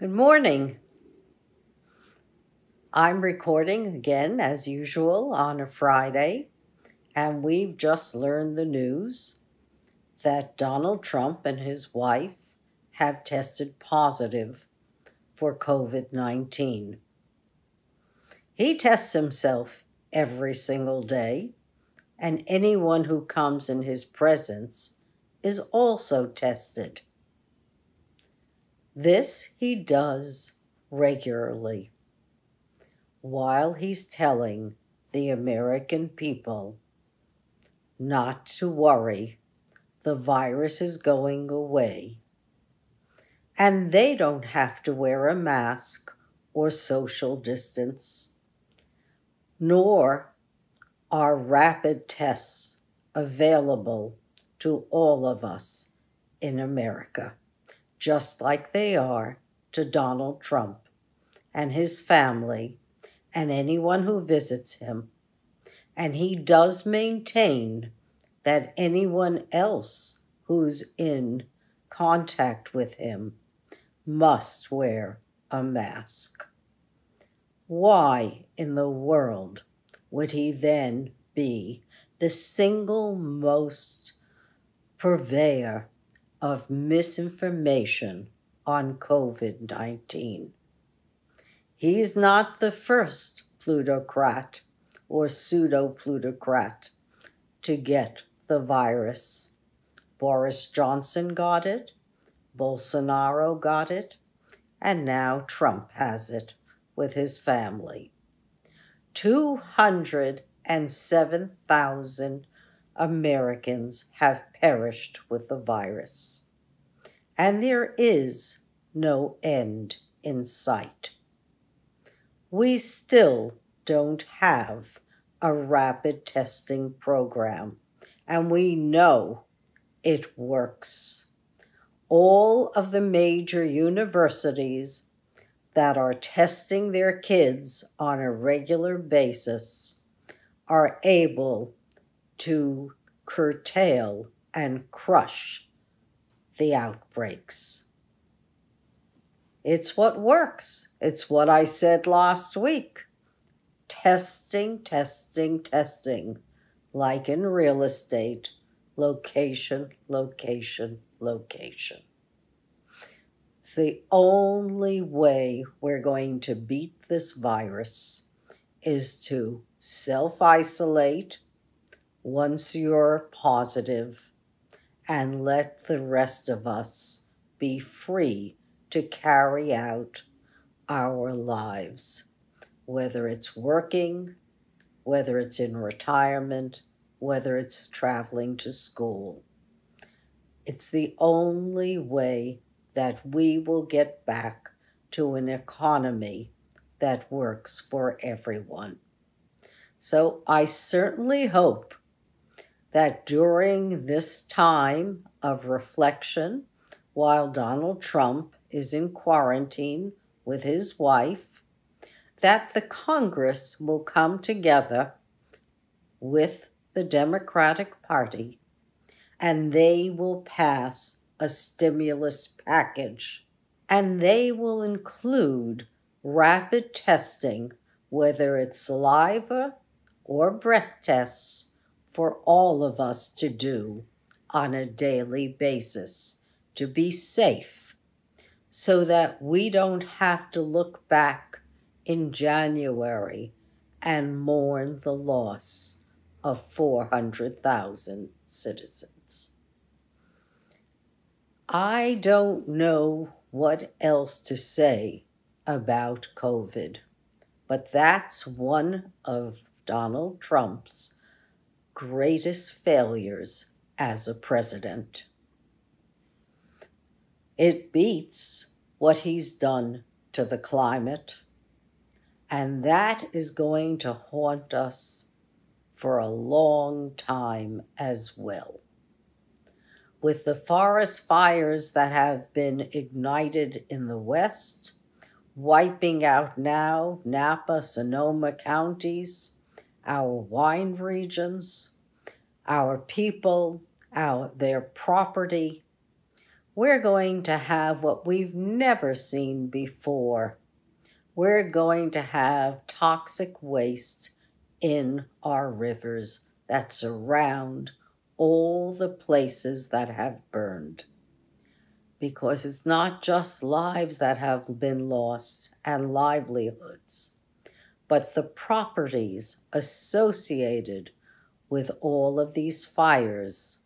Good morning. I'm recording again, as usual, on a Friday, and we've just learned the news that Donald Trump and his wife have tested positive for COVID-19. He tests himself every single day, and anyone who comes in his presence is also tested. This he does regularly, while he's telling the American people not to worry, the virus is going away, and they don't have to wear a mask or social distance, nor are rapid tests available to all of us in America, just like they are to Donald Trump and his family and anyone who visits him. And he does maintain that anyone else who's in contact with him must wear a mask. Why in the world would he then be the single most purveyor of misinformation on COVID-19? He's not the first plutocrat or pseudo-plutocrat to get the virus. Boris Johnson got it, Bolsonaro got it, and now Trump has it with his family. 207,000 Americans have perished with the virus, and there is no end in sight. We still don't have a rapid testing program, and we know it works. All of the major universities that are testing their kids on a regular basis are able to curtail and crush the outbreaks. It's what works. It's what I said last week. Testing, testing, testing, like in real estate, location, location, location. It's the only way we're going to beat this virus is to self-isolate once you're positive and let the rest of us be free to carry out our lives, whether it's working, whether it's in retirement, whether it's traveling to school. It's the only way that we will get back to an economy that works for everyone. So I certainly hope that during this time of reflection, while Donald Trump is in quarantine with his wife, that the Congress will come together with the Democratic Party and they will pass a stimulus package, and they will include rapid testing, whether it's saliva or breath tests, for all of us to do on a daily basis to be safe, so that we don't have to look back in January and mourn the loss of 400,000 citizens. I don't know what else to say about COVID, but that's one of Donald Trump's greatest failures as a president. It beats what he's done to the climate, and that is going to haunt us for a long time as well. With the forest fires that have been ignited in the West, wiping out now Napa, Sonoma counties, our wine regions, our people, their property, we're going to have what we've never seen before. We're going to have toxic waste in our rivers that surround all the places that have burned. Because it's not just lives that have been lost and livelihoods, but the properties associated with all of these fires.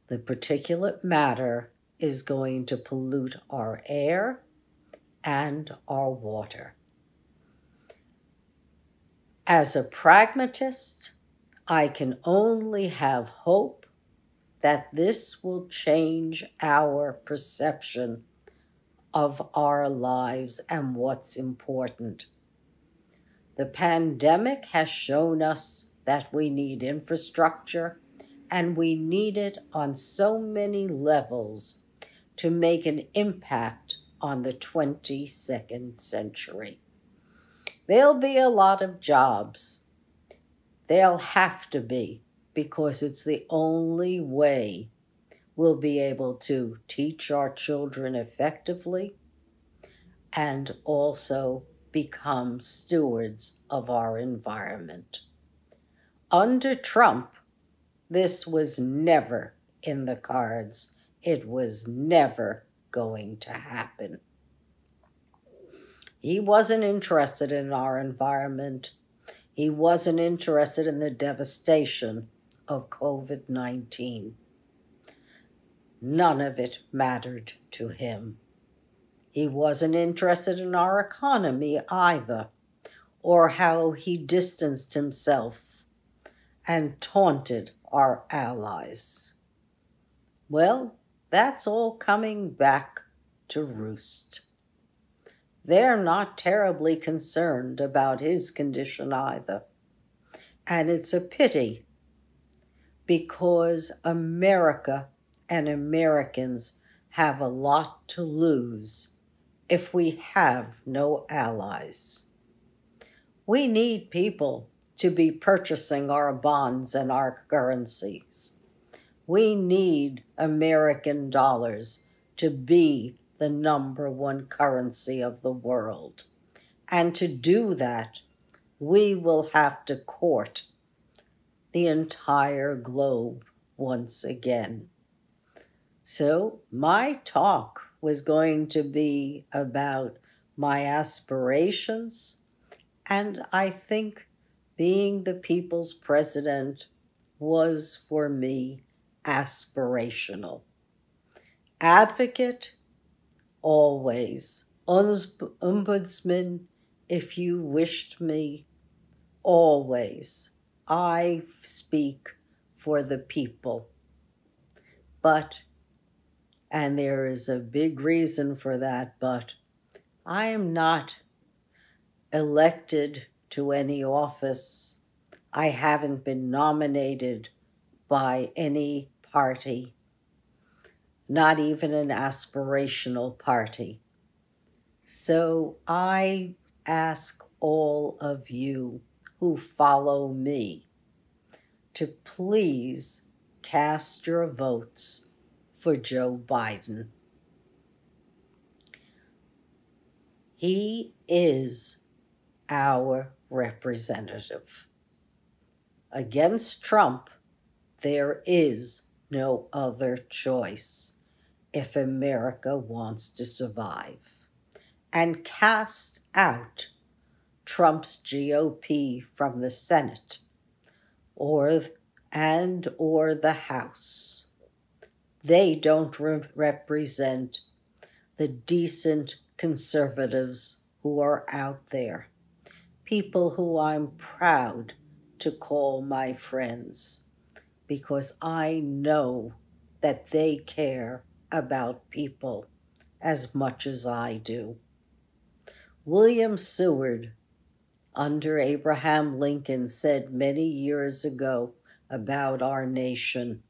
The particulate matter is going to pollute our air and our water. As a pragmatist, I can only have hope that this will change our perception of our lives and what's important. The pandemic has shown us that we need infrastructure, and we need it on so many levels to make an impact on the 22nd century. There'll be a lot of jobs. There'll have to be, because it's the only way we'll be able to teach our children effectively and also become stewards of our environment. Under Trump, this was never in the cards. It was never going to happen. He wasn't interested in our environment. He wasn't interested in the devastation of COVID-19. None of it mattered to him. He wasn't interested in our economy either, or how he distanced himself and taunted our allies. Well, that's all coming back to roost. They're not terribly concerned about his condition either. And it's a pity, because America and Americans have a lot to lose if we have no allies. We need people to be purchasing our bonds and our currencies. We need American dollars to be the #1 currency of the world. And to do that, we will have to court the entire globe once again. So my talk was going to be about my aspirations, and I think being the people's president was, for me, aspirational. Advocate, always. Ombudsman, if you wished me, always. I speak for the people. But, and there is a big reason for that, but I am not elected to any office. I haven't been nominated by any party, not even an aspirational party. So I ask all of you who follow me to please cast your votes for Joe Biden. He is our representative. Against Trump, there is no other choice if America wants to survive. And cast out Trump's GOP from the Senate or the House. They don't represent the decent conservatives who are out there, people who I'm proud to call my friends, because I know that they care about people as much as I do. William Seward, under Abraham Lincoln, said many years ago about our nation,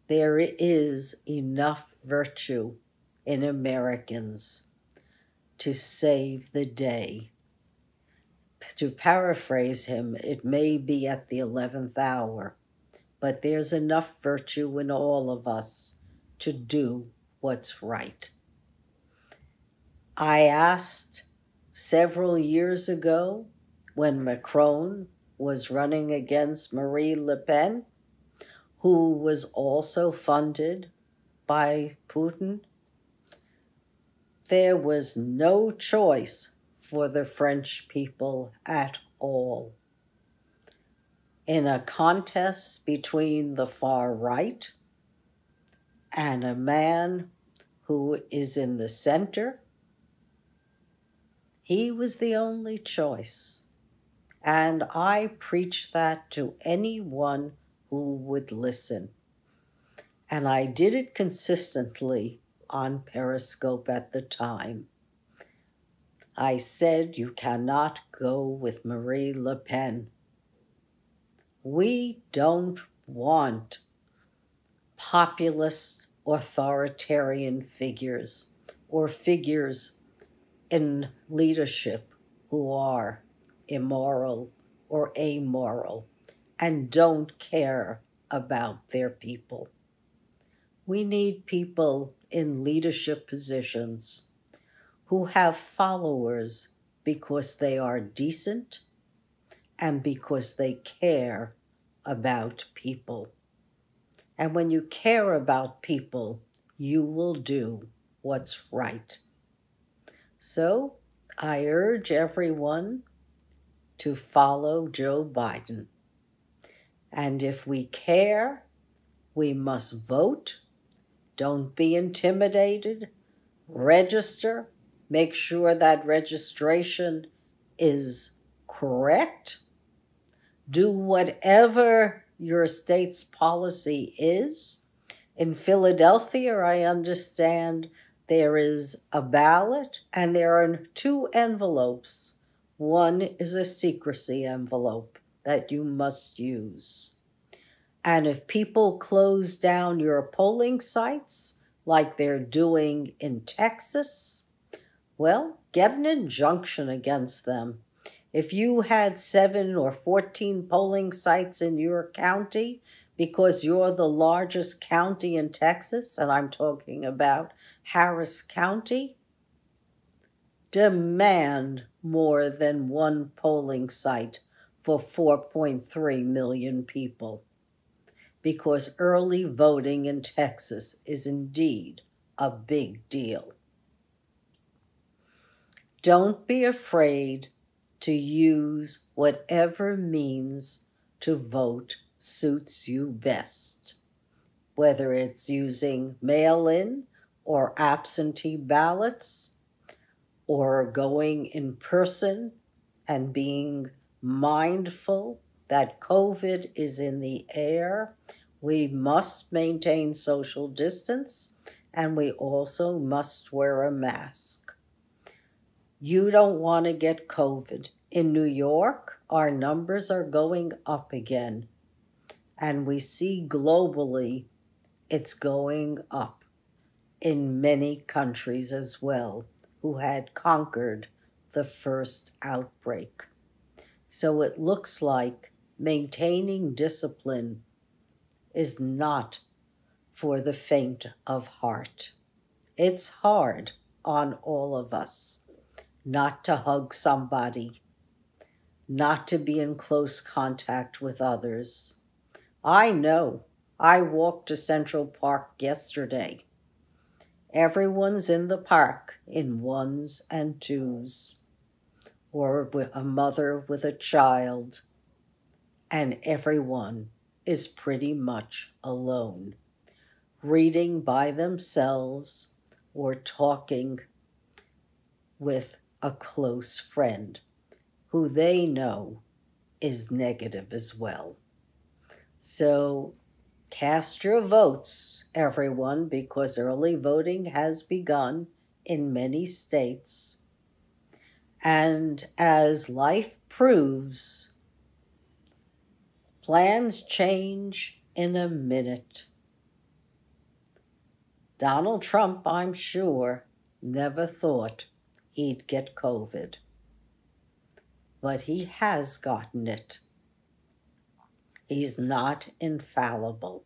there is enough virtue in Americans to save the day. To paraphrase him, it may be at the 11th hour, but there's enough virtue in all of us to do what's right. I asked several years ago when Macron was running against Marine Le Pen, who was also funded by Putin. There was no choice for the French people at all. In a contest between the far right and a man who is in the center, he was the only choice. And I preach that to anyone who would listen. And I did it consistently on Periscope at the time. I said, you cannot go with Marine Le Pen. We don't want populist authoritarian figures or figures in leadership who are immoral or amoral and don't care about their people. We need people in leadership positions who have followers because they are decent and because they care about people. And when you care about people, you will do what's right. So I urge everyone to follow Joe Biden. And if we care, we must vote. Don't be intimidated. Register. Make sure that registration is correct. Do whatever your state's policy is. In Philadelphia, I understand there is a ballot and there are 2 envelopes. One is a secrecy envelope that you must use. And if people close down your polling sites, like they're doing in Texas, well, get an injunction against them. If you had 7 or 14 polling sites in your county, because you're the largest county in Texas, and I'm talking about Harris County, demand more than 1 polling site for 4.3 million people. Because early voting in Texas is indeed a big deal. Don't be afraid to use whatever means to vote suits you best, whether it's using mail-in or absentee ballots, or going in person and being mindful that COVID is in the air. We must maintain social distance, and we also must wear a mask. You don't want to get COVID. In New York, our numbers are going up again, and we see globally it's going up in many countries as well who had conquered the first outbreak. So it looks like maintaining discipline is not for the faint of heart. It's hard on all of us not to hug somebody, not to be in close contact with others. I know. I walked to Central Park yesterday. Everyone's in the park in 1s and 2s, or with a mother with a child, and everyone is pretty much alone, reading by themselves or talking with a close friend who they know is negative as well. So cast your votes, everyone, because early voting has begun in many states. And as life proves, plans change in a minute. Donald Trump, I'm sure, never thought he'd get COVID. But he has gotten it. He's not infallible.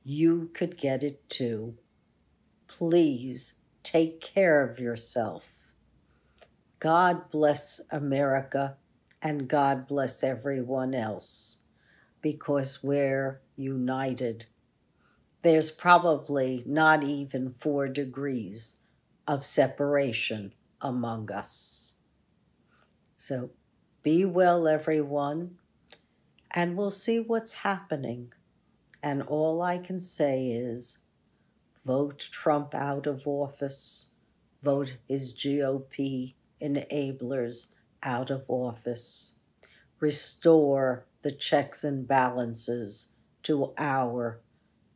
You could get it too. Please take care of yourself. God bless America, and God bless everyone else, because we're united. There's probably not even 4 degrees of separation among us. So be well, everyone, and we'll see what's happening. And all I can say is, vote Trump out of office, vote his GOP enablers out of office, restore the checks and balances to our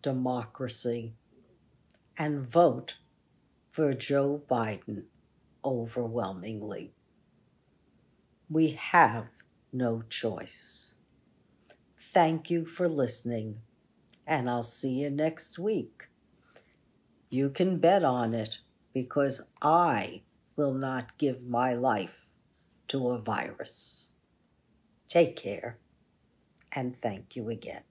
democracy, and vote for Joe Biden overwhelmingly. We have no choice. Thank you for listening, and I'll see you next week. You can bet on it, because I will not give my life to a virus. Take care, and thank you again.